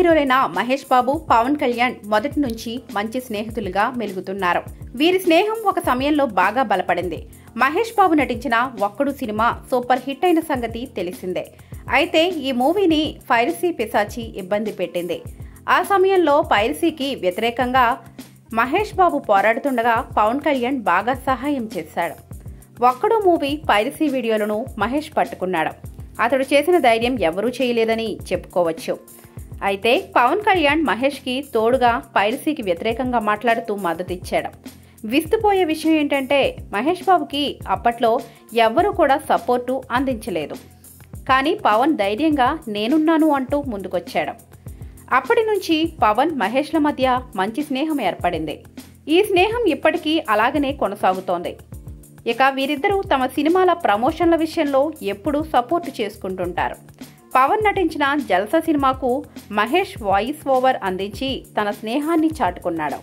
హీరోలైన మహేష్ బాబు, పవన్ కళ్యాణ్ మొదటి నుంచి మంచి స్నేహితులుగా మెలుగుతున్నారు. వీరి స్నేహం ఒక సమయంలో బాగా బలపడింది. మహేష్ బాబు నటించిన ఒక్కడు సినిమా సూపర్ హిట్ అయిన సంగతి తెలిసిందే. అయితే ఈ మూవీని పైరసీ పిశాచి ఇబ్బంది పెట్టింది. ఆ సమయంలో పైరసీకి వ్యతిరేకంగా మహేష్ బాబు పోరాడుతుండగా పవన్ కళ్యాణ్ బాగా సహాయం చేశాడు. ఒక్కడు మూవీ పైరసీ వీడియోలను మహేష్ పట్టుకున్నాడు. అతడు చేసిన ధైర్యం ఎవరూ చేయలేదని చెప్పుకోవచ్చు. అయితే పవన్ కళ్యాణ్ మహేష్కి తోడుగా పైరసీకి వ్యతిరేకంగా మాట్లాడుతూ మద్దతిచ్చాడు. విస్తుపోయే విషయం ఏంటంటే మహేష్ బాబుకి అప్పట్లో ఎవ్వరూ కూడా సపోర్టు అందించలేదు. కానీ పవన్ ధైర్యంగా నేనున్నాను అంటూ ముందుకొచ్చాడు. అప్పటి నుంచి పవన్ మహేష్ల మధ్య మంచి స్నేహం ఏర్పడింది. ఈ స్నేహం ఇప్పటికీ అలాగనే కొనసాగుతోంది. ఇక వీరిద్దరూ తమ సినిమాల ప్రమోషన్ల విషయంలో ఎప్పుడూ సపోర్టు చేసుకుంటుంటారు. పవన్ నటించిన జల్సా సినిమాకు మహేష్ వాయిస్ ఓవర్ అందించి తన స్నేహాన్ని చాటుకున్నాడు.